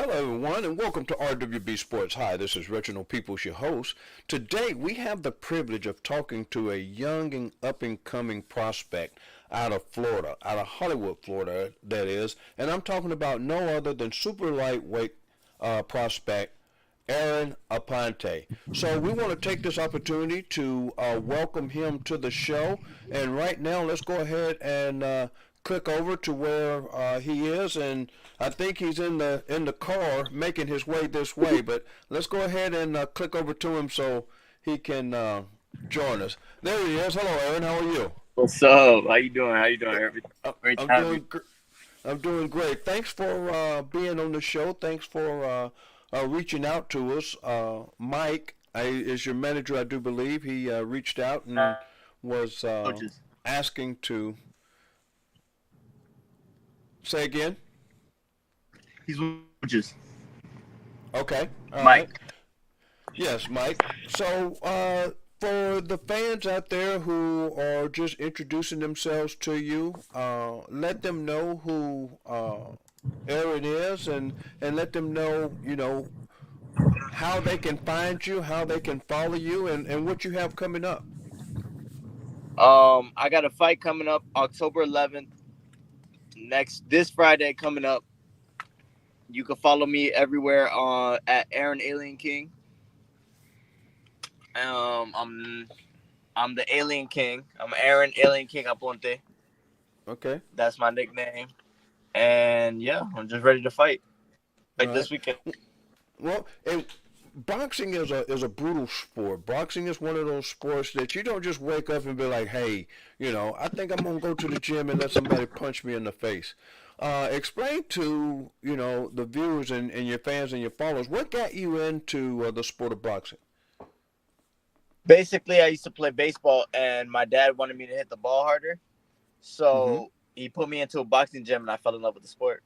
Hello, everyone, and welcome to RWB Sports. Hi, this is Reginald Peoples, your host. Today, we have the privilege of talking to a young and up-and-coming prospect out of Florida, out of Hollywood, Florida, that is. And I'm talking about no other than super lightweight prospect Aaron Aponte. So we want to take this opportunity to welcome him to the show. And right now, let's go ahead and click over to where he is. And I think he's in the car making his way this way. But let's go ahead and click over to him so he can join us. There he is. Hello, Aaron. How are you? What's up? How you doing? How you doing? Great to I'm have you. doing. I'm doing great. Thanks for being on the show. Thanks for reaching out to us. Mike is your manager, I do believe. He reached out and was Coaches. asking to say again. He's coaches. Okay. All right. Mike. Yes, Mike. So, for the fans out there who are just introducing themselves to you, let them know who Aaron is, and let them know, how they can find you, how they can follow you, and what you have coming up. I got a fight coming up October 11th. This Friday coming up. You can follow me everywhere at Aaron Alien King. I'm the Alien King. I'm Aaron Alien King Aponte. Okay. That's my nickname. And yeah, I'm just ready to fight. All Like right. this weekend. Well, and boxing is a brutal sport. Boxing is one of those sports that you don't just wake up and be like, hey, I think I'm gonna go to the gym and let somebody punch me in the face. Explain to the viewers and your fans and your followers what got you into the sport of boxing. Basically, I used to play baseball, and my dad wanted me to hit the ball harder. Mm-hmm. So he put me into a boxing gym, and I fell in love with the sport.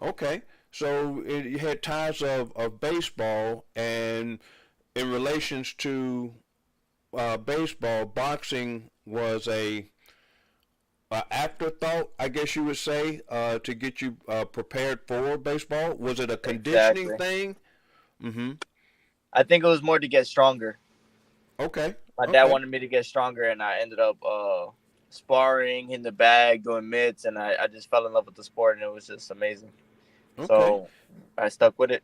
Okay. So you had ties of baseball, and in relations to baseball, boxing was a afterthought, I guess you would say, to get you prepared for baseball. Was it a conditioning Exactly. thing? Mm-hmm. I think it was more to get stronger. Okay. My dad Okay. wanted me to get stronger, and I ended up sparring, in the bag, doing mitts, and I just fell in love with the sport, and it was just amazing. Okay. So I stuck with it,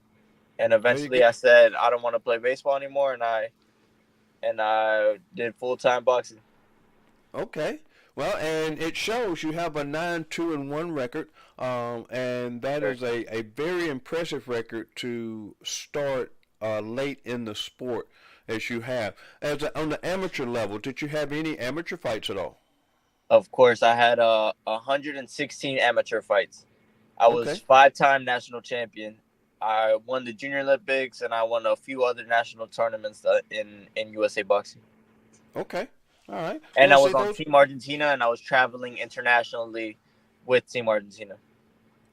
and Well, you eventually get I said I don't want to play baseball anymore, and I did full time boxing. okay. Well, and it shows you have a 9-2-1 record, and that Sure. is a very impressive record to start late in the sport as you have. On the amateur level, did you have any amateur fights at all? Of course, I had 116 amateur fights. I was Okay. 5-time national champion. I won the Junior Olympics, and I won a few other national tournaments in USA boxing. Okay. All right. And Well, I see was on those. Team Argentina, and I was traveling internationally with Team Argentina.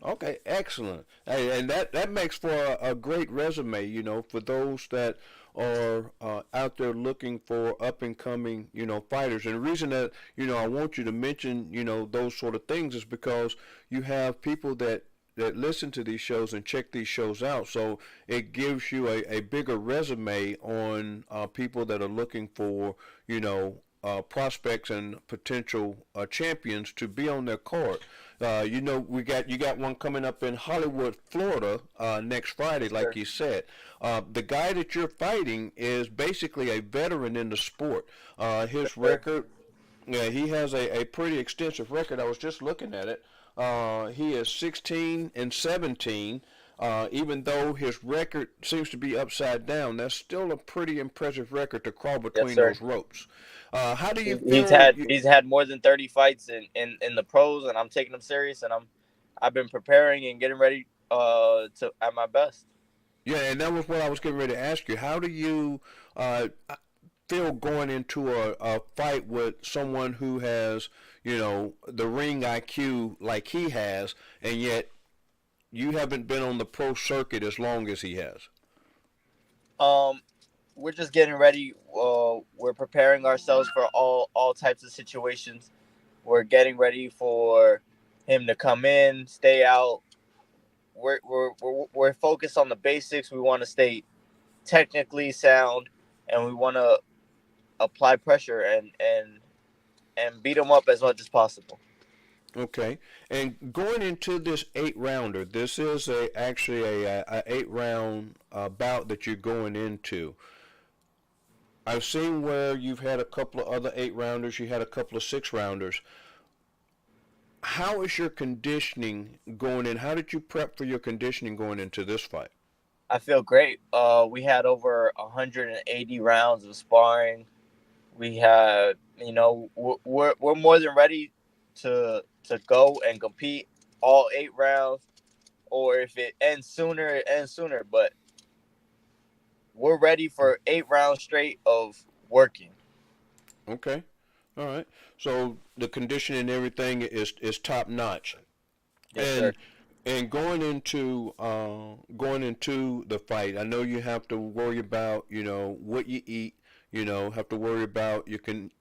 Okay, excellent. Hey, and that makes for a great resume, for those that are out there looking for up and coming, fighters. And the reason that, I want you to mention, those sort of things is because you have people that listen to these shows and check these shows out. So it gives you a bigger resume on people that are looking for, prospects and potential champions to be on their card. You got one coming up in Hollywood, Florida, next Friday, like Sure. you said. The guy that you're fighting is basically a veteran in the sport. His Sure. record, yeah, he has a pretty extensive record. I was just looking at it. He is 16 and 17. Even though his record seems to be upside down, that's still a pretty impressive record to crawl Yes, between sir. those ropes. How do you He's feel? had he's had more than 30 fights in the pros, and I'm taking them serious, and I've been preparing and getting ready to at my best. Yeah, and that was what I was getting ready to ask you. How do you feel going into a fight with someone who has, the ring IQ like he has, and yet you haven't been on the pro circuit as long as he has? Um, we're just getting ready. We're preparing ourselves for all types of situations. We're getting ready for him to come in, stay out. we're focused on the basics. We want to stay technically sound, and we want to apply pressure and beat them up as much as possible. Okay, and going into this 8 rounder, this is actually a 8 round bout that you're going into. I've seen where you've had a couple of other 8 rounders, you had a couple of 6 rounders. How is your conditioning going in? How did you prep for your conditioning going into this fight? I feel great. We had over 180 rounds of sparring. We had, we're more than ready to go and compete all 8 rounds. Or if it ends sooner, it ends sooner. But we're ready for 8 rounds straight of working. Okay, all right. So the conditioning and everything is top notch. Yes, sir. And going into the fight, I know you have to worry about what you eat. Have to worry about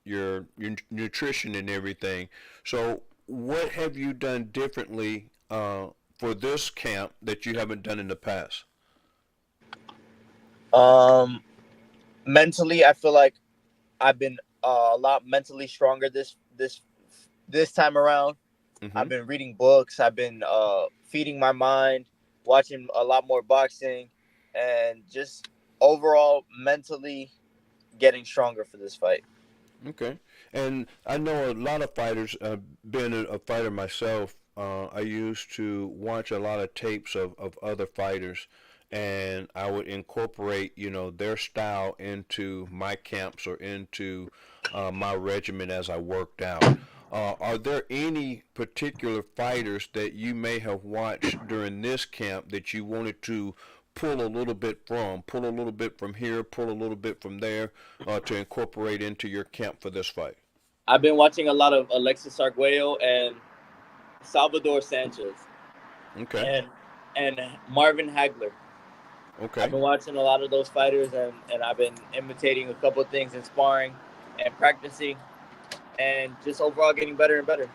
your nutrition and everything. So what have you done differently for this camp that you haven't done in the past? Um, Mentally, I feel like I've been a lot mentally stronger this time around. I've Mm-hmm. been reading books. I've been feeding my mind, watching a lot more boxing, and just overall mentally getting stronger for this fight. Okay. And I know a lot of fighters. Being a fighter myself, I used to watch a lot of tapes of other fighters, and I would incorporate, their style into my camps or into my regimen as I worked out. Are there any particular fighters that you may have watched during this camp that you wanted to pull a little bit from here, pull a little bit from there, to incorporate into your camp for this fight? I've been watching a lot of Alexis Arguello and Salvador Sanchez Okay. and and Marvin Hagler. I've Okay. been watching a lot of those fighters, and I've been imitating a couple of things in sparring and practicing and just overall getting better and better.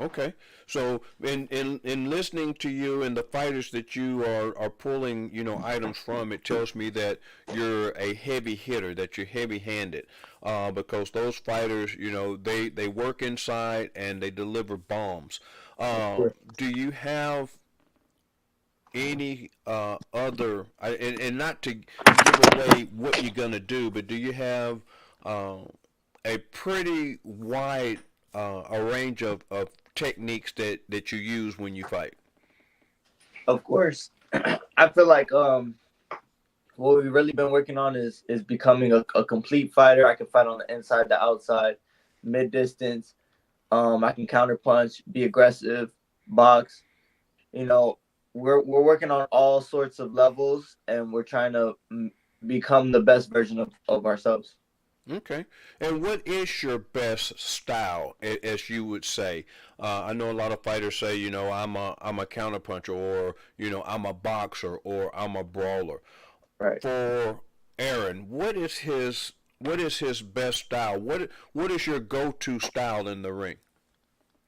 Okay. So in listening to you and the fighters that you are pulling, items from, it tells me that you're a heavy hitter, that you're heavy handed. Because those fighters, they work inside and they deliver bombs. Do you have any other, and not to give away what you're gonna do, but do you have uh, a pretty wide a range of techniques that you use when you fight? Of course, I feel like what we've really been working on is becoming a complete fighter. I can fight on the inside, the outside, mid distance. I can counter punch, be aggressive, box. You know, we're working on all sorts of levels, and we're trying to become the best version of ourselves. Okay. And what is your best style, as you would say? I know a lot of fighters say, I'm a counterpuncher, or I'm a boxer, or I'm a brawler. Right. For Aaron, what is his best style? What is your go-to style in the ring?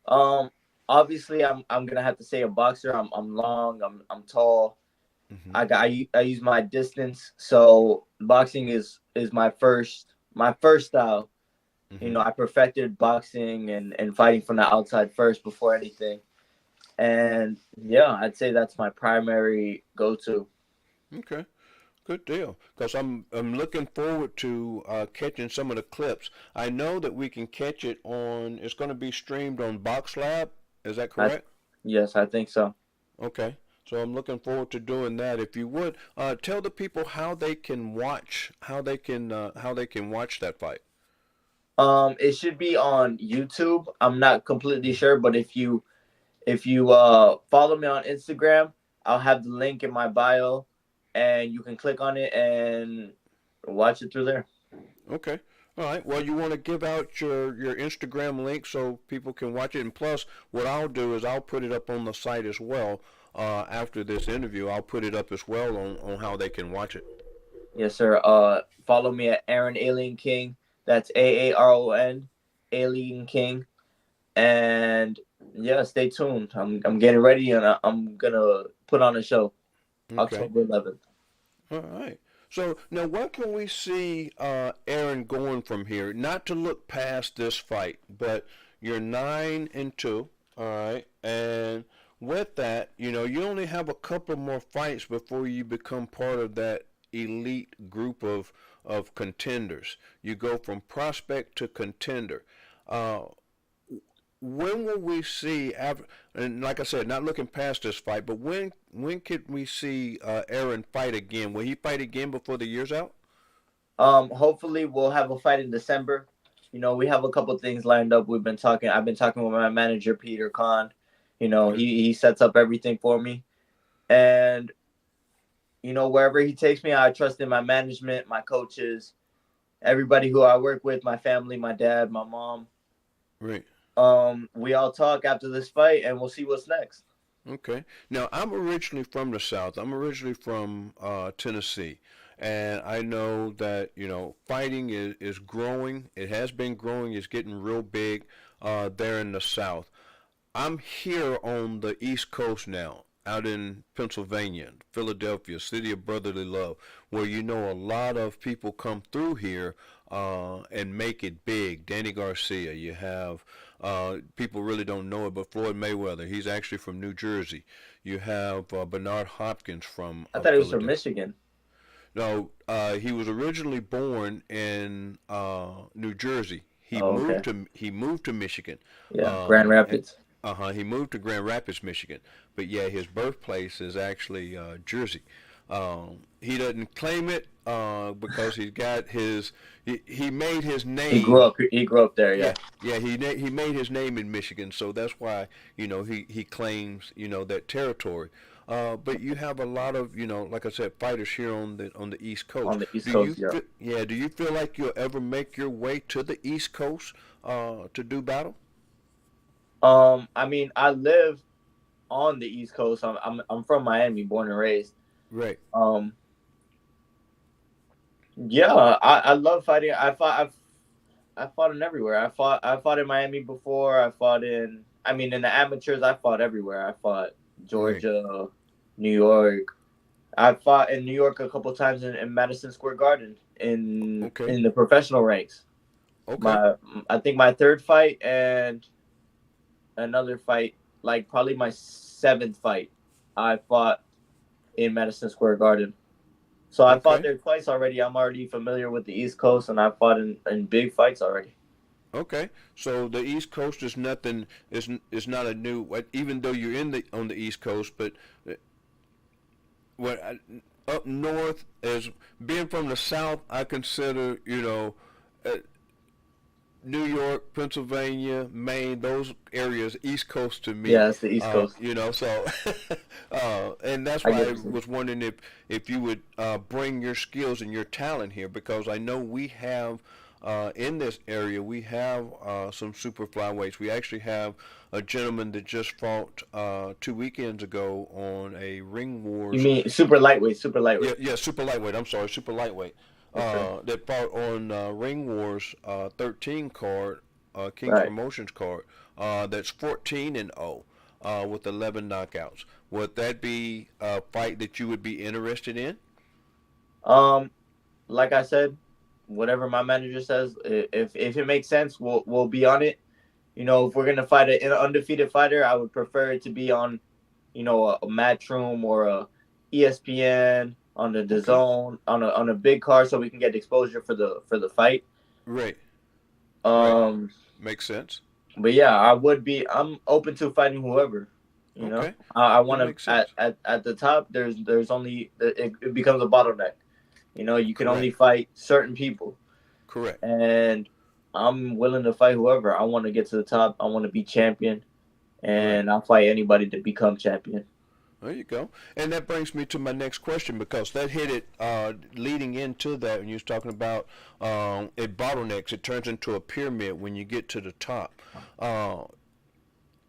Um. Obviously, I'm gonna have to say a boxer. I'm long. I'm tall. Hmm. I use my distance. So boxing is my first style. Hmm. I perfected boxing and fighting from the outside first before anything. And yeah, I'd say that's my primary go to. Okay. Good deal. Because I'm looking forward to catching some of the clips. I know that we can catch it on. It's going to be streamed on BoxLab. Is that I correct? Yes, I think so. Okay. So I'm looking forward to doing that. If you would tell the people how they can watch that fight. It should be on YouTube. I'm not completely sure, but if you follow me on Instagram, I'll have the link in my bio, and you can click on it and watch it through there. Okay. All right. Well, you want to give out your Instagram link so people can watch it, and plus, what I'll do is I'll put it up on the site as well. After this interview, I'll put it up as well on how they can watch it. Yes, sir. Follow me at Aaron Alien King. That's AARON Alien King, and Yeah, stay tuned. I'm getting ready, and I'm gonna put on a show Okay. October 11th. All right. So now, what can we see Aaron going from here? Not to look past this fight, but you're 9-2. All right, and with that, you only have a couple more fights before you become part of that elite group of contenders. You go from prospect to contender. Uh, when will we see? And like I said, not looking past this fight, but when could we see Aaron fight again? Will he fight again before the year's out? Hopefully we'll have a fight in December. We have a couple things lined up. I've been talking with my manager Peter Khan. Okay. He sets up everything for me. And wherever he takes me, I trust in my management, my coaches, everybody who I work with, my family, my dad, my mom. Right. We all talk after this fight and we'll see what's next. Okay. Now, I'm originally from the South. I'm originally from Tennessee. And I know that, fighting is growing. It has been growing. It's getting real big there in the South. I'm here on the East Coast now, out in Pennsylvania, Philadelphia, city of brotherly love, where a lot of people come through here and make it big. Danny Garcia, you have people really don't know it, but Floyd Mayweather, he's actually from New Jersey. You have Bernard Hopkins from I thought it was from Philadelphia. Michigan. No, he was originally born in New Jersey. He Oh, okay. moved to Michigan. Yeah, Grand Rapids. He moved to Grand Rapids, Michigan. But yeah, his birthplace is actually Jersey. He doesn't claim it because he's got he made his He name. grew up. He grew up there. Yeah, Yeah. yeah. He made his name in Michigan, so that's why he claims that territory. But you have a lot of like I said, fighters here on the East Coast. On the East Do you Coast. Yeah. yeah? Do you feel like you'll ever make your way to the East Coast to do battle? I mean, I live on the East Coast. I'm from Miami, born and raised. Right. Um, yeah, I love fighting. I fought in everywhere. I fought in Miami before. In the amateurs, I fought everywhere. I fought Right. Georgia, New York. I fought in New York a couple times in Madison Square Garden Okay. in the professional ranks. Okay. My I think my third fight and another fight, like probably my seventh fight, I fought in Madison Square Garden. So I fought Okay. there twice already. I'm already familiar with the East Coast, and I fought in big fights already. Okay. So the East Coast is nothing. Is not a new. Even though you're in the on the East Coast, but uh, what up north as being from the South, I consider uh, New York, Pennsylvania, Maine, those areas, East Coast to me. Yeah, it's the East Coast. So and that's I why get I what you're was wondering if you would bring your skills and your talent here because I know we have in this area we have some super flyweights. We actually have a gentleman that just fought 2 weekends ago on a Ring You Wars. mean super lightweight, super Yeah, lightweight. yeah, super lightweight. I'm sorry, super lightweight. Okay. That fought on Ring Wars 13 card, King's Right. Promotions card. That's 14-0 with 11 knockouts. Would that be a fight that you would be interested in? Um, like I said, whatever my manager says, if it makes sense, we'll be on it. If we're gonna fight an undefeated fighter, I would prefer it to be on, a Matchroom or a ESPN on the Okay, zone on a big card, so we can get exposure for the fight. right, right, Um, makes sense. but yeah, I'm open to fighting whoever. Okay, I that want to makes sense. at the top. There's only it becomes a bottleneck. You can only Correct, fight certain people, correct. and I'm willing to fight whoever. I want to get to the top. I want to be champion, Right. and I'll fight anybody to become champion. There you go. And that brings me to my next question because that hit it leading into that when you was talking about it bottlenecks. It turns into a pyramid when you get to the top. Uh,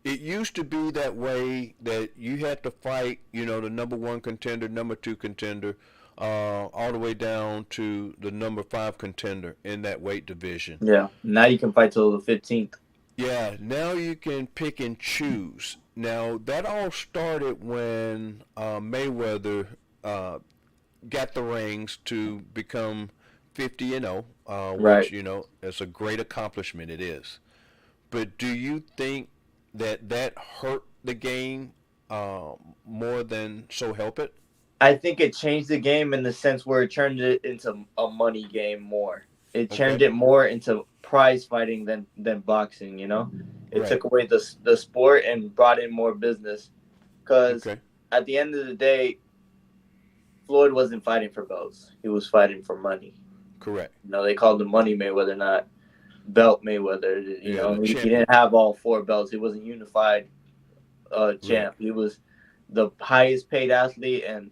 it used to be that way that you had to fight, the number one contender, number two contender, all the way down to the number five contender in that weight division. Yeah. Now you can fight till the 15th. Yeah, now you can pick and choose. Now that all started when Mayweather got the rings to become 50-0, Right. which is a great accomplishment. It is. But do you think that that hurt the game more than so help it? I think it changed the game in the sense where it turned it into a money game more. It turned Okay. it more into prize fighting than boxing. It Right. took away the sport and brought in more business. Because Okay. at the end of the day, Floyd wasn't fighting for belts. He was fighting for money. Correct. They called him Money Mayweather, not Belt Mayweather. Yeah, the He champion. didn't have all four belts. He wasn't unified Right. champ. He was the highest paid athlete, and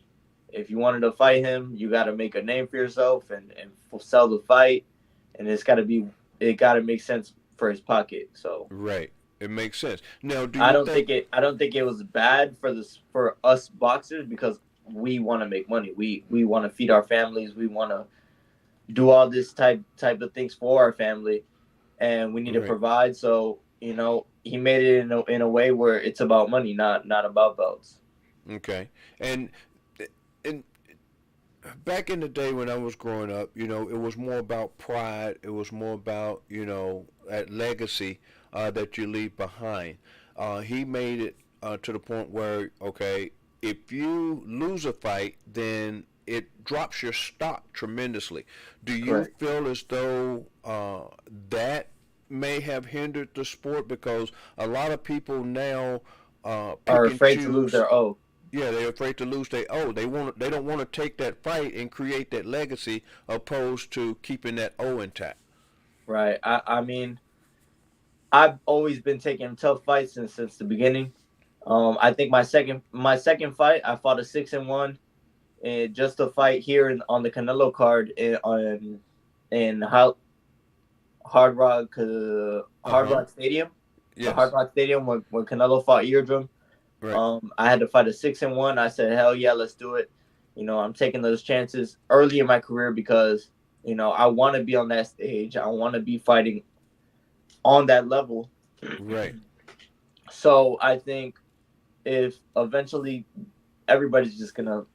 if you wanted to fight him, you got to make a name for yourself and sell the fight, and it got to make sense for his pocket. So Right. It makes sense. Now, do you think? I don't think it was bad for us boxers because we want to make money. We want to feed our families. We want to do all this type of things for our family, and we need to Right. provide. So he made it in a way where it's about money, not about belts. Okay. And and back in the day when I was growing up, it was more about pride. It was more about that legacy that you leave behind. He made it to the point where, okay, if you lose a fight, then it drops your stock tremendously. Do you Correct. feel as though that may have hindered the sport because a lot of people now Are pick and afraid to lose choose? their O. Yeah, they're afraid to lose. They don't want to take that fight and create that legacy, opposed to keeping that O intact. Right. I mean, I've always been taking tough fights since the beginning. I think my second fight, I fought a 6-1, and just a fight here on the Canelo card in Uh Hard huh. Rock Stadium, the Hard Yes. Rock Stadium when Canelo fought Eardrum. Right. I had to fight a 6-1. I said, hell yeah, let's do it. I'm taking those chances early in my career because I want to be on that stage. I want to be fighting on that level. Right. So I think if eventually everybody's just gonna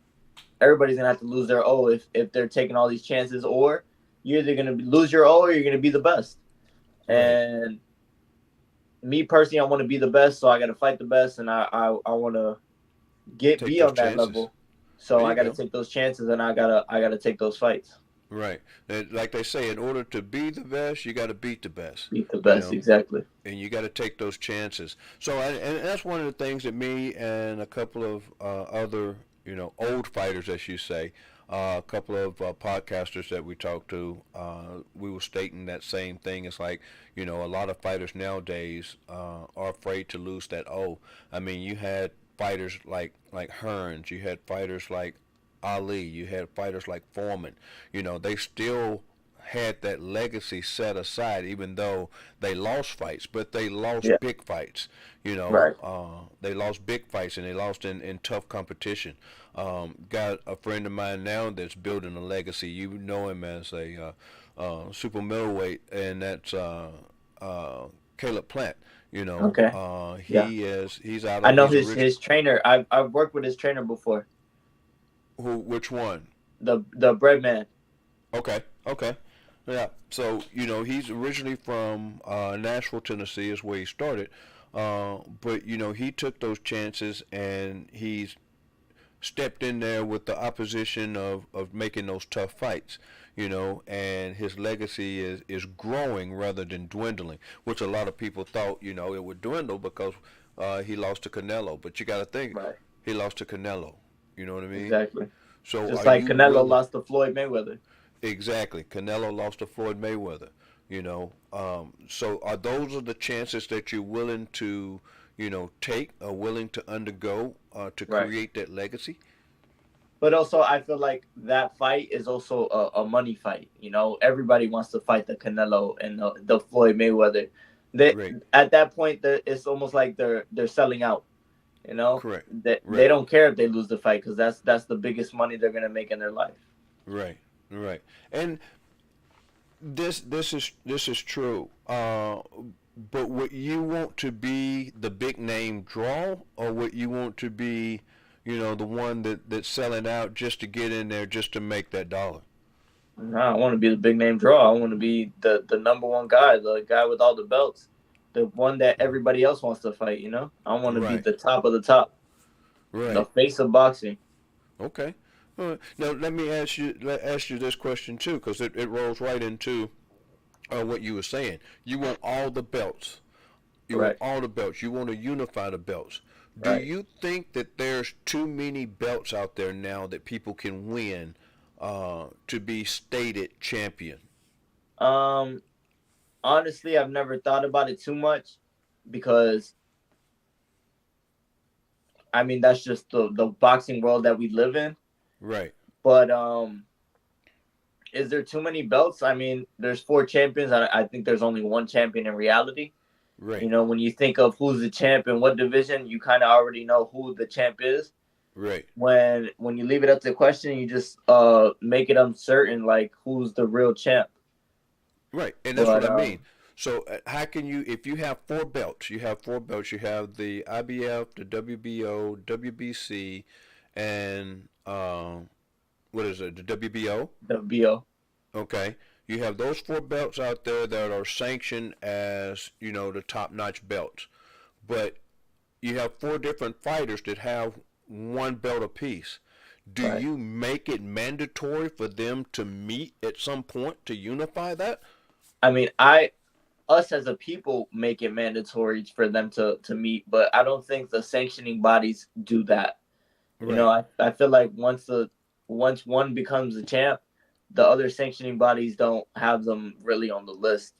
everybody's gonna have to lose their O if they're taking all these chances, or you're either gonna lose your O or you're gonna be the best. Right. And me personally, I want to be the best, so I got to fight the best, and I want to get Take be those on that chances. level. There So I you got to go. take those chances, and I gotta take those fights. Right. And like they say, in order to be the best, you got to beat the best. Beat the You best, know. exactly. And you got to take those chances. So, and that's one of the things that me and a couple of other, old fighters, as you say, a couple of podcasters that we talked to, we were stating that same thing. It's like, a lot of fighters nowadays are afraid to lose that O. I mean, you had fighters like Hearns, you had fighters like Ali, you had fighters like Foreman. They still had that legacy set aside, even though they lost fights, but they lost Yeah, big fights. right. They lost big fights and they lost in tough competition. Got a friend of mine now that's building a legacy. You know him as a super middleweight, and that's Caleb Plant. Okay. Yeah, He's out I of know he's his original. his trainer. I've worked with his trainer before. Who? Which one? The bread man. Okay, okay. Yeah. So, he's originally from Nashville, Tennessee, is where he started. But, he took those chances and he's stepped in there with the opposition of making those tough fights, and his legacy is growing rather than dwindling, which a lot of people thought, it would dwindle because he lost to Canelo. But you got to think, Right. he lost to Canelo. You know what I mean? Exactly. So Just are like you Canelo willing? lost to Floyd Mayweather. Exactly. Canelo lost to Floyd Mayweather. So are those are the chances that you're willing to, take or willing to undergo to Right. create that legacy? But also, I feel like that fight is also a money fight. Everybody wants to fight the Canelo and the Floyd Mayweather. They Right. At that point, it's almost like they're selling out. Correct. They Right. don't care if they lose the fight because that's the biggest money they're gonna make in their life. Right. Right. And this is true. But would you want to be the big name draw, or would you want to be, the one that's selling out just to get in there, just to make that dollar? No, I want to be the big name draw. I want to be the number one guy, the guy with all the belts, the one that everybody else wants to fight. I want to be Right, the top of the top, the right. face of boxing. Okay. All right. Now let me ask you this question too, because it rolls right into what you were saying. You want all the belts. You want Right, all the belts. You want to unify the belts. Do right. you think that there's too many belts out there now that people can win to be stated champion? Um, Honestly, I've never thought about it too much because I mean that's just the boxing world that we live in. Right, But is there too many belts? I mean, there's four champions. I think there's only one champion in reality. right, When you think of who's the champ in what division, you kind of already know who the champ is. right, When you leave it up to question, you just make it uncertain, like who's the real champ. right. And that's what But I mean. So how can you, if you have four belts, you have four belts. You have the IBF, the WBO, WBC, and what is it? The WBO. the BO, Okay. You have those four belts out there that are sanctioned as, the top notch belts. But you have four different fighters that have one belt apiece. Do right? you make it mandatory for them to meet at some point to unify that? I mean, us as a people make it mandatory for them to meet, but I don't think the sanctioning bodies do that. Right. I feel like once one becomes a champ, the other sanctioning bodies don't have them really on the list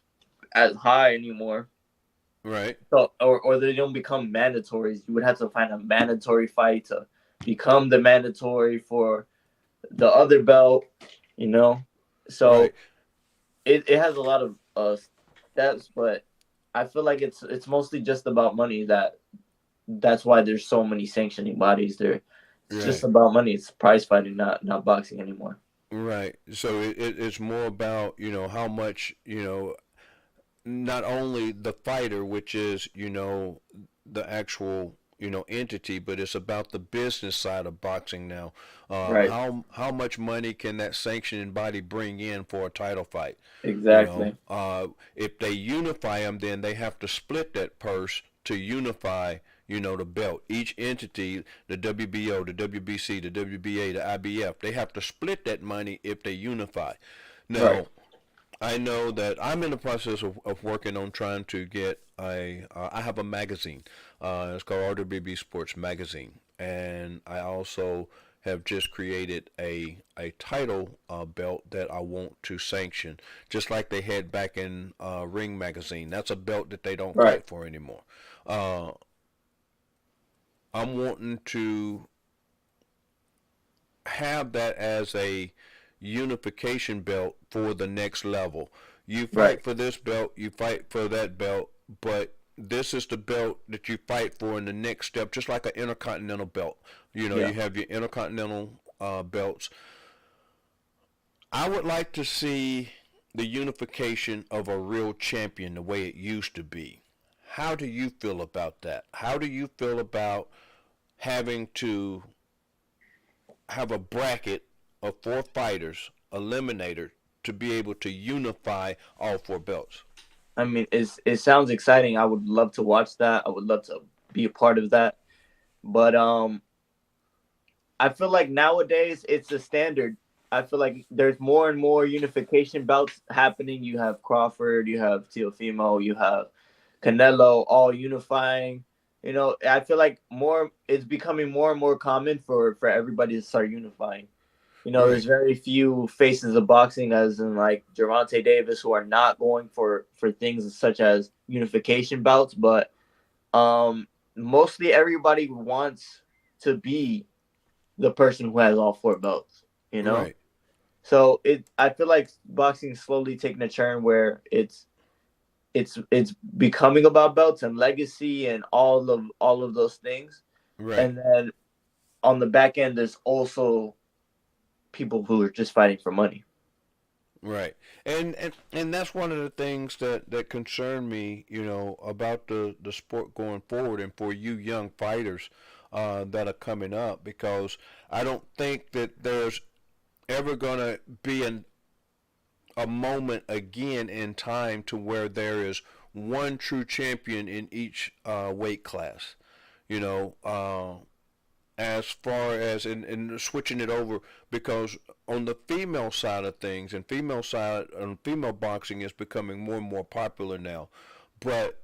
as high anymore. Right. So or they don't become mandatories. You would have to find a mandatory fight to become the mandatory for the other belt, you know. Right. So it has a lot of steps, but I feel like it's mostly just about money. That's why there's so many sanctioning bodies there. It's just Right. about money. It's prize fighting, not boxing anymore. Right. So it's more about, how much, not only the fighter, which is, the actual, entity, but it's about the business side of boxing now. Right. How much money can that sanctioning body bring in for a title fight? Exactly. If they unify them, then they have to split that purse to unify, the belt. Each entity, the WBO, the WBC, the WBA, the IBF, they have to split that money if they unify. Right. Now, I know that I'm in the process of working on trying to get I have a magazine. It's called RWB Sports Magazine, and I also have just created a title belt that I want to sanction, just like they had back in Ring Magazine. That's a belt that they don't Right. fight for anymore. Uh, I'm wanting to have that as a unification belt for the next level. You Right. fight for this belt, you fight for that belt, but this is the belt that you fight for in the next step, just like an intercontinental belt. Yeah. You have your intercontinental belts. I would like to see the unification of a real champion the way it used to be. How do you feel about that? How do you feel about having to have a bracket of four fighters, eliminator, to be able to unify all four belts? I mean, it sounds exciting. I would love to watch that. I would love to be a part of that. But I feel like nowadays it's a standard. I feel like there's more and more unification bouts happening. You have Crawford, you have Teofimo, you have Canelo, all unifying. I feel like more it's becoming more and more common for everybody to start unifying. There's Right, very few faces of boxing, as in like Gervonta Davis, who are not going for things such as unification bouts, but mostly everybody wants to be the person who has all four belts. You know, right, so I feel like boxing is slowly taking a turn where it's becoming about belts and legacy and all of those things, right. and then on the back end, there's also people who are just fighting for money. Right. And that's one of the things that concern me, about the sport going forward and for you young fighters that are coming up, because I don't think that there's ever going to be a moment again in time to where there is one true champion in each weight class. You know, as far as in switching it over, because on the female side of things, and female boxing is becoming more and more popular now, but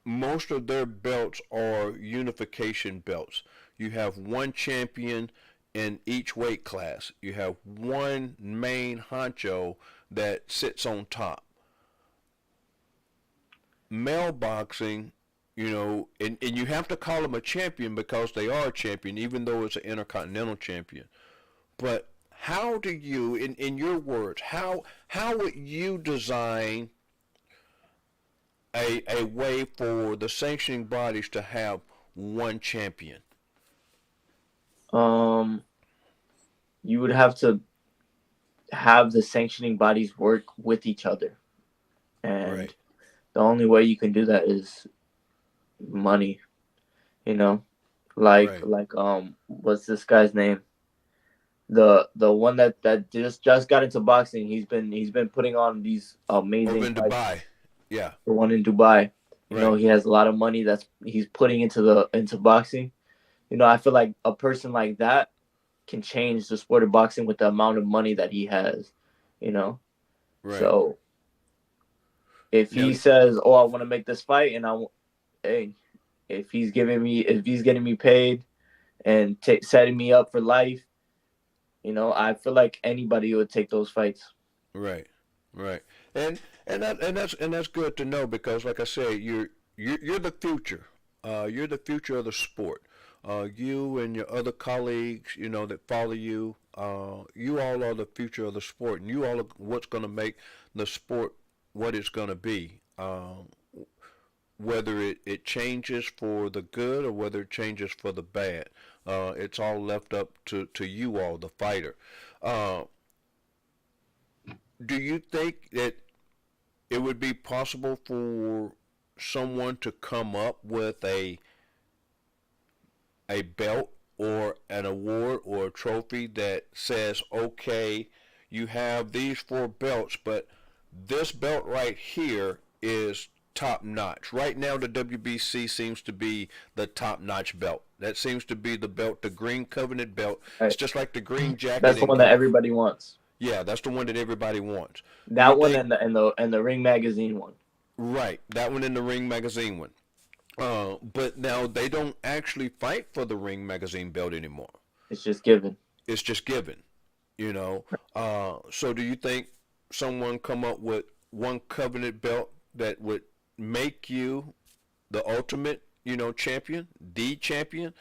most of their belts are unification belts. You have one champion in each weight class. You have one main honcho that sits on top. Male boxing, and you have to call them a champion because they are a champion, even though it's an intercontinental champion. But how do you, in your words, how would you design a way for the sanctioning bodies to have one champion? Um, you would have to have the sanctioning bodies work with each other, and Right. the only way you can do that is money. You know, Right. what's this guy's name? The one that just got into boxing. He's been putting on these Over amazing in fights. Dubai. Yeah. The one in Dubai. Right. He has a lot of money that's he's putting into boxing. I feel like a person like that can change the sport of boxing with the amount of money that he has. You know, Right. so if Now, he says, "Oh, I want to make this fight," and hey, if he's getting me paid and setting me up for life, I feel like anybody would take those fights. right. Right. And and that's good to know, because, like I say, you're the future. You're the future of the sport. You and your other colleagues, that follow you, you all are the future of the sport, and you all are what's going to make the sport what it's going to be. Whether it changes for the good or whether it changes for the bad, it's all left up to you all, the fighter. Uh, do you think that it would be possible for someone to come up with a belt or an award or a trophy that says, okay, you have these four belts, but this belt right here is top notch. Right now, the WBC seems to be the top notch belt. That seems to be the belt, the green covenant belt. It's Right? just like the green jacket That's the in one that golf. everybody wants. Yeah, that's the one that everybody wants. Do you That one think, and the Ring Magazine one. right, that one in the Ring Magazine one? But now they don't actually fight for the Ring Magazine belt anymore. It's just given. It's just given, you know. So do you think someone come up with one covenant belt that would make you the ultimate, champion, the champion?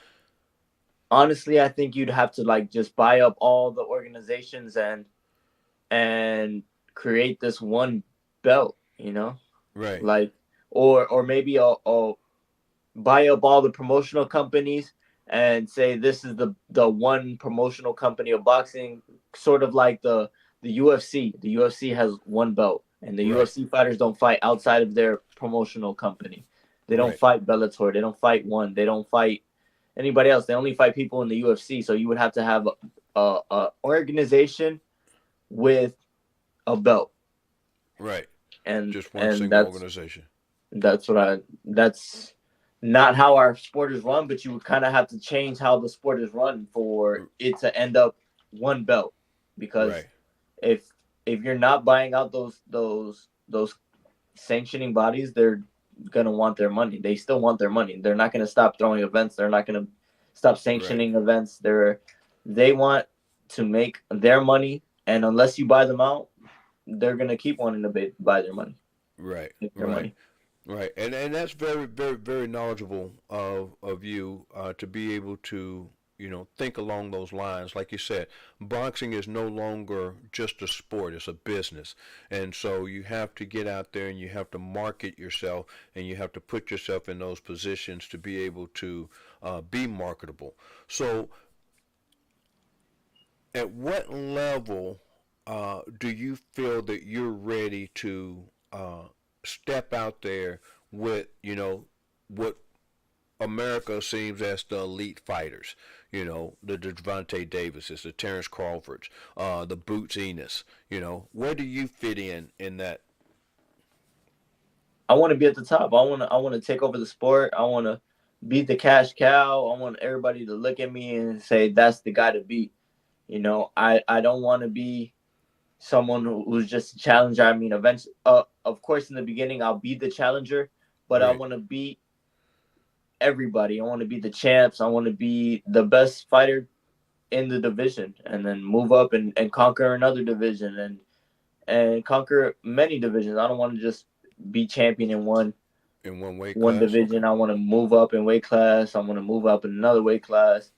Honestly, I think you'd have to like just buy up all the organizations and create this one belt. Right, Like or maybe I'll buy up all the promotional companies and say this is the one promotional company of boxing, sort of like the UFC. The UFC has one belt, and the right, UFC fighters don't fight outside of their promotional company. They don't right, fight Bellator. They don't fight One. They don't fight anybody else. They only fight people in the UFC. So you would have to have a organization with a belt, right. and Just one and single that's organization. that's not how our sport is run, but you would kind of have to change how the sport is run for it to end up one belt. Because Right, if you're not buying out those sanctioning bodies, they're gonna want their money. They still want their money. They're not gonna stop throwing events. They're not gonna stop right, sanctioning events. They want to make their money, and unless you buy them out, they're gonna keep wanting to buy their money, right, make their right. money. Right, and that's very, very, very knowledgeable of you to be able to think along those lines. Like you said, boxing is no longer just a sport; it's a business, and so you have to get out there and you have to market yourself and you have to put yourself in those positions to be able to be marketable. So, at what level do you feel that you're ready to step out there with, what America seems as the elite fighters? The Devontae Davises, the Terrence Crawfords, the Boots Enos. Where do you fit in that? I want to be at the top. I want to take over the sport. I want to beat the cash cow. I want everybody to look at me and say that's the guy to beat. I don't want to be someone who's just a challenger. I mean, eventually, of course, in the beginning, I'll be the challenger, but I Right. want to beat everybody. I want to be the champs. I want to be the best fighter in the division, and then move up and conquer another division and conquer many divisions. I don't want to just be champion in In one weight one class. division. I want to move up in weight class. I want to move up in another weight class.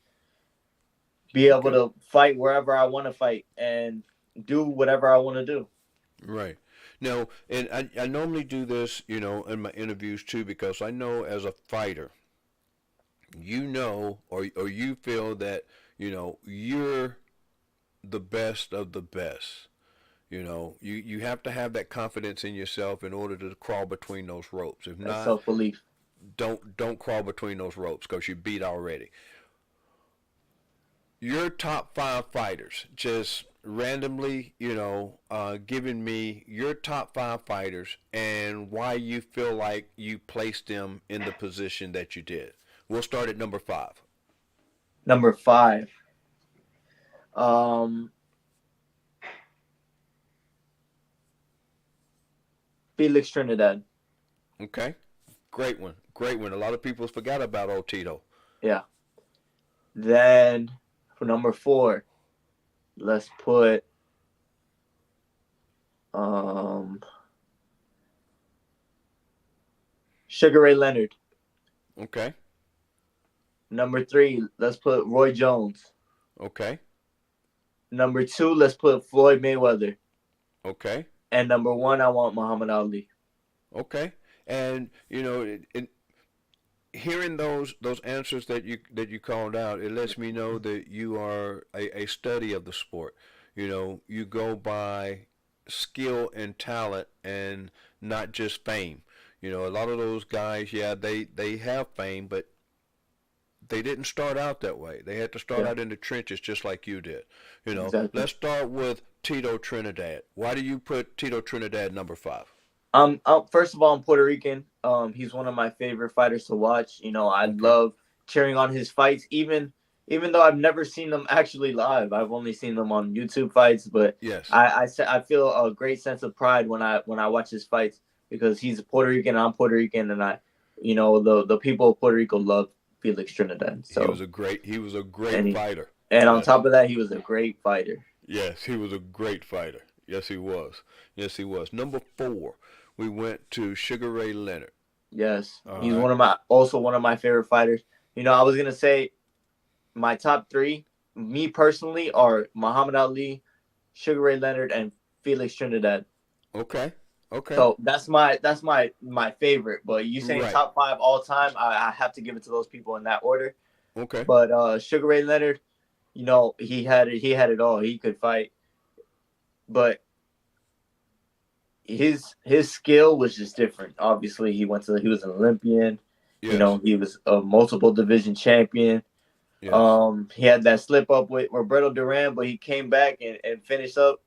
Be able Okay. to fight wherever I want to fight and do whatever I want to do. Right. Now, and I normally do this, in my interviews too, because I know as a fighter, or you feel that, you're the best of the best. You have to have that confidence in yourself in order to crawl between those ropes. If That's not, self belief. don't crawl between those ropes because you beat already. Your top five fighters, just randomly, giving me your top five fighters and why you feel like you placed them in the position that you did. We'll start at number five. Number five. Um, Felix Trinidad. Okay, great one, great one. A lot of people forgot about old Tito. Yeah. Then for number four, let's put um Sugar Ray Leonard. Okay, Number three, let's put Roy Jones. okay, Number two, let's put Floyd Mayweather. okay, And number one, I want Muhammad Ali. okay. And hearing those answers that you called out, it lets me know that you are a study of the sport. You go by skill and talent and not just fame. A lot of those guys, yeah, they have fame, but they didn't start out that way. They had to start Yeah, out in the trenches just like you did. exactly. Let's start with Tito Trinidad. Why do you put Tito Trinidad number five? First of all, I'm Puerto Rican. He's one of my favorite fighters to watch. I Okay. love cheering on his fights, even though I've never seen them actually live. I've only seen them on YouTube fights, but Yes. I feel a great sense of pride when I watch his fights because he's Puerto Rican, I'm Puerto Rican, and the people of Puerto Rico love Felix Trinidad. So He was a great and he, fighter. and on Yes. top of that, he was a great fighter. Yes, he was a great fighter. Yes, he was. Yes, he was. Number four, we went to Sugar Ray Leonard. Yes, All he's right. also one of my favorite fighters. I was gonna say my top three, me personally, are Muhammad Ali, Sugar Ray Leonard, and Felix Trinidad. Okay. Okay. So that's my favorite. But you saying Right. top five all time, I have to give it to those people in that order. Okay. But Sugar Ray Leonard, he had it all. He could fight, but his skill was just different. Obviously, he was an Olympian. Yes. He was a multiple division champion. Yes. He had that slip up with Roberto Duran, but he came back and finished up.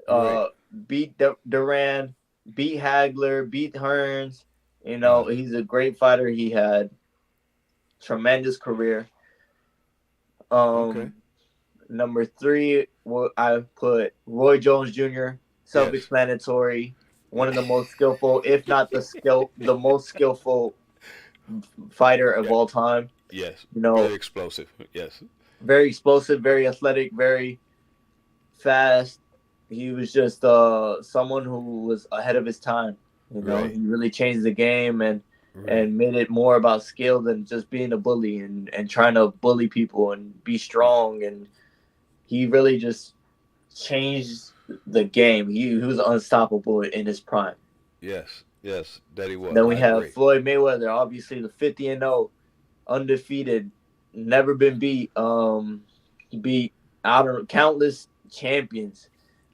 Right. Uh, beat Duran, beat Hagler, beat Hearns. Yes. He's a great fighter. He had tremendous career. Okay. Um, Number three, I put Roy Jones Jr. Yes. Self-explanatory. One of the most skillful, if not the most skillful fighter of Yeah. all time. Yes. You know, Very explosive. Yes. very explosive, very athletic, very fast. He was just someone who was ahead of his time. Right. He really changed the game Right. and made it more about skill than just being a bully and trying to bully people and be strong. And he really just changed the game. He was unstoppable in his prime. Yes. Yes. That he was. Then we I have agree. Floyd Mayweather, obviously the 50-0, undefeated, never been beat. He beat, I don't know, countless champions.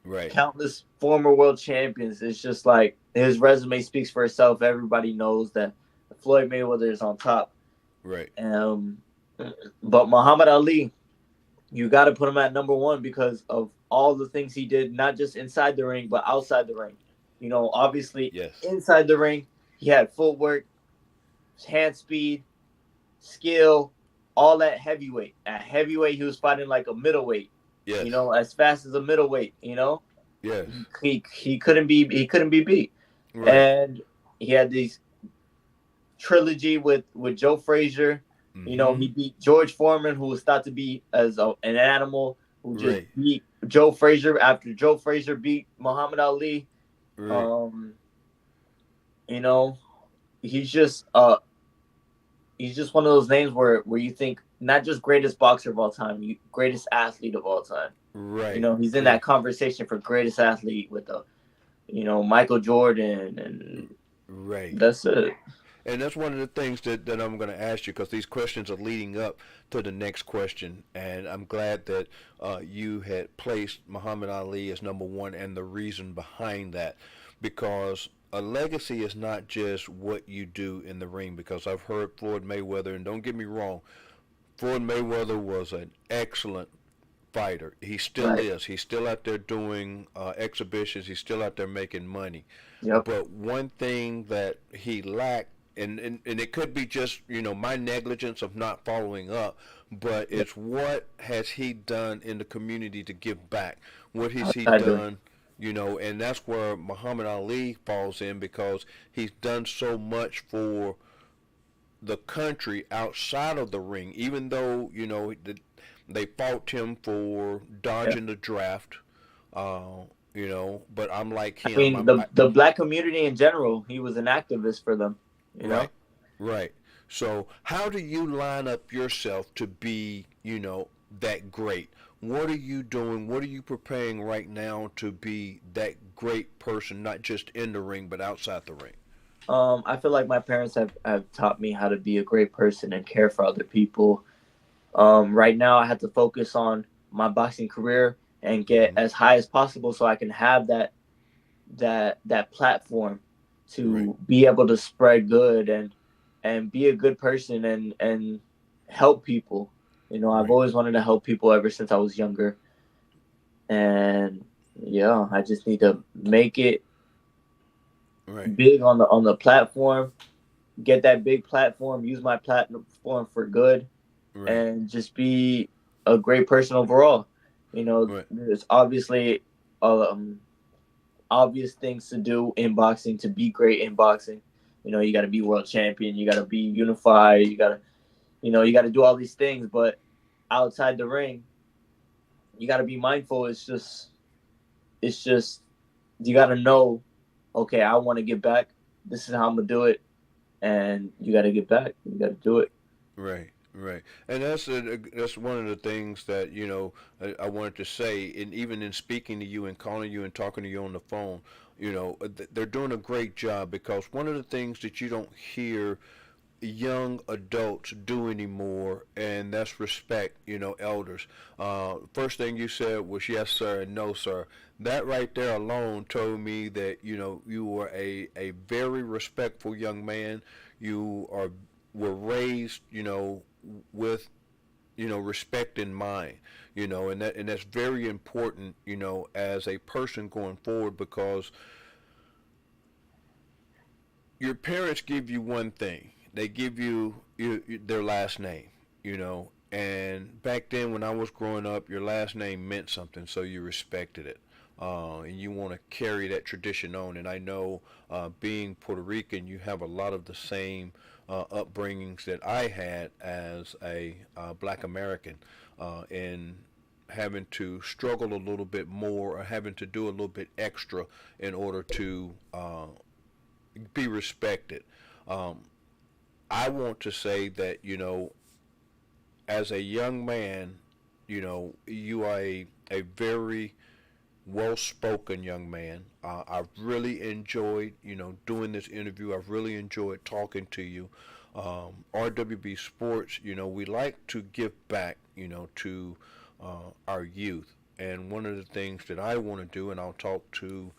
Right. countless former world champions. It's just like his resume speaks for itself. Everybody knows that Floyd Mayweather is on top. Right. Um, but Muhammad Ali, you got to put him at number one because of all the things he did, not just inside the ring, but outside the ring. Obviously, Yes. inside the ring, he had footwork, hand speed, skill, all that heavyweight. At heavyweight, he was fighting like a middleweight, Yes. as fast as a middleweight. Yes. He couldn't be beat. Right. And he had these trilogy with Joe Frazier. Mm-hmm. He beat George Foreman, who was thought to be an animal, who just Right. beat Joe Frazier after Joe Frazier beat Muhammad Ali. Right. Um, you know, he's just one of those names where you think not just greatest boxer of all time, greatest athlete of all time. Right. He's in Right. that conversation for greatest athlete with Michael Jordan, and Right. that's it. And that's one of the things that I'm going to ask you because these questions are leading up to the next question. And I'm glad that you had placed Muhammad Ali as number one and the reason behind that. Because a legacy is not just what you do in the ring. Because I've heard Floyd Mayweather, and don't get me wrong, Floyd Mayweather was an excellent fighter. He still Right. is. He's still out there doing exhibitions. He's still out there making money. Yep. But one thing that he lacked, and it could be just my negligence of not following up, but Yep. it's what has he done in the community to give back? What has he Outside the done? And that's where Muhammad Ali falls in because he's done so much for the country outside of the ring, even though they fought him for yeah. dodging the draft. But I'm like I him. mean, the black community in general, he was an activist for them. You know. Right, right. So how do you line up yourself to be, that great? What are you doing? What are you preparing right now to be that great person, not just in the ring, but outside the ring? I feel like my parents have taught me how to be a great person and care for other people. Right now, I have to focus on my boxing career and get Mm-hmm. as high as possible so I can have that platform Right, to be able to spread good and be a good person and help people. I've right, always wanted to help people ever since I was younger, and yeah, I just need to make it right, big on the platform, get that big platform, use my platform for good, right, and just be a great person overall. right, There's obviously um, obvious things to do in boxing to be great in boxing. You got to be world champion, you got to be unified, you got to do all these things, but outside the ring, you got to be mindful. It's just you got to know, okay, I want to get back. This is how I'm gonna do it, and you got to get back. You got to do it. right, right. And that's one of the things that I wanted to say, and even in speaking to you and calling you and talking to you on the phone, they're doing a great job because one of the things that you don't hear young adults do anymore, and that's respect, elders. First thing you said was yes, sir, and no, sir. That right there alone told me that, you were a very respectful young man. You were raised, with, respect in mind, and that's very important, as a person going forward because your parents give you one thing. They give you their last name, And back then, when I was growing up, your last name meant something, so you respected it, and you want to carry that tradition on. And I know, being Puerto Rican, you have a lot of the same upbringings that I had as a Black American, in having to struggle a little bit more or having to do a little bit extra in order to be respected. Um, I want to say that, as a young man, you are a very well spoken young man. I've really enjoyed, doing this interview. I've really enjoyed talking to you. RWB Sports, we like to give back, to our youth. And one of the things that I want to do, and I'll talk to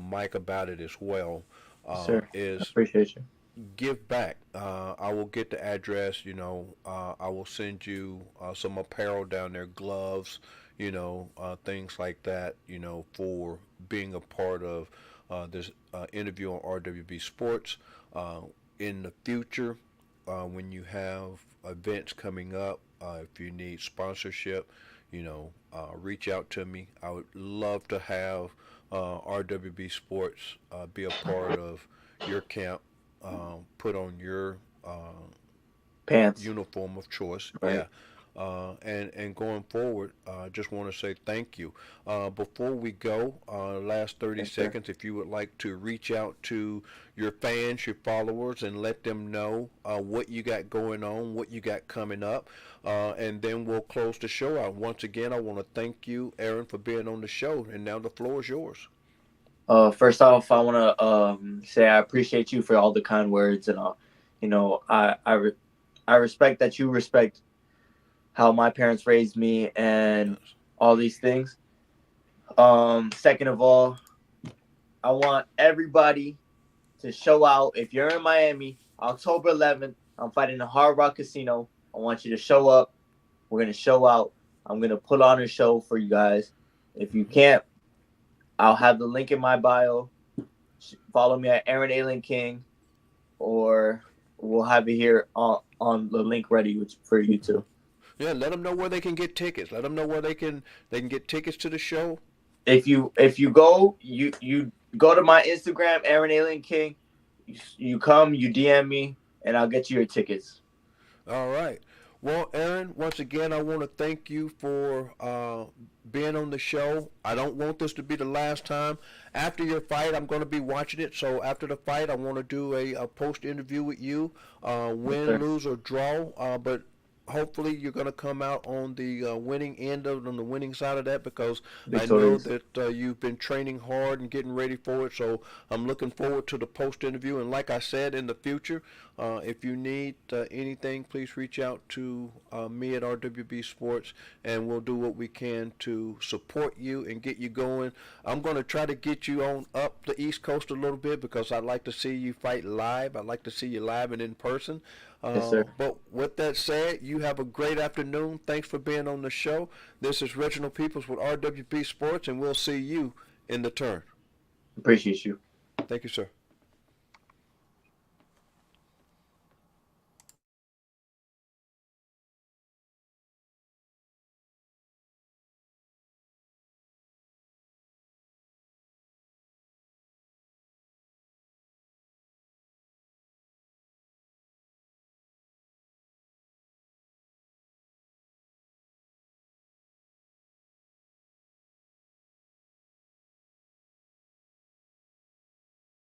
Mike about it as well, Yes, sir. I is appreciate you. give back. I will get the address. I will send you some apparel down there, gloves, things like that. For being a part of this interview on RWB Sports. In the future, when you have events coming up, if you need sponsorship, reach out to me. I would love to have RWB Sports be a part of your camp, put on your Pants. uniform of choice. Right. Yeah. And going forward, I just want to say thank you. Before we go, last 30 Yes, sir. seconds, if you would like to reach out to your fans, your followers, and let them know what you got going on, what you got coming up, and then we'll close the show out. Once again, I want to thank you, Aaron, for being on the show, and now the floor is yours. First off, I want to say I appreciate you for all the kind words, and I respect that you respect how my parents raised me and Yes. all these things. Second of all, I want everybody to show out. If you're in Miami, October 11th, I'm fighting the Hard Rock Casino. I want you to show up. We're gonna show out. I'm gonna put on a show for you guys. If you can't, I'll have the link in my bio. Follow me at Aaron Alien King, or we'll have it here on the link ready for you too. Yeah, let them know where they can get tickets. Let them know where they can get tickets to the show. If you go, you go to my Instagram, Aaron Alien King. You come, you DM me, and I'll get you your tickets. All right. Well, Aaron, once again, I want to thank you for being on the show. I don't want this to be the last time. After your fight, I'm going to be watching it. So after the fight, I want to do a post interview with you, win, Sure. lose, or draw. But hopefully, you're going to come out on the winning end on the winning side of that, because I know Victorious. that you've been training hard and getting ready for it. So I'm looking forward to the post interview. And like I said, in the future, if you need anything, please reach out to me at RWB Sports, and we'll do what we can to support you and get you going. I'm going to try to get you on up the East Coast a little bit, because I'd like to see you fight live. I'd like to see you live and in person. Yes, sir. But with that said, you have a great afternoon. Thanks for being on the show. This is Reginald Peoples with RWB Sports, and we'll see you in the turn. Appreciate you. Thank you, sir.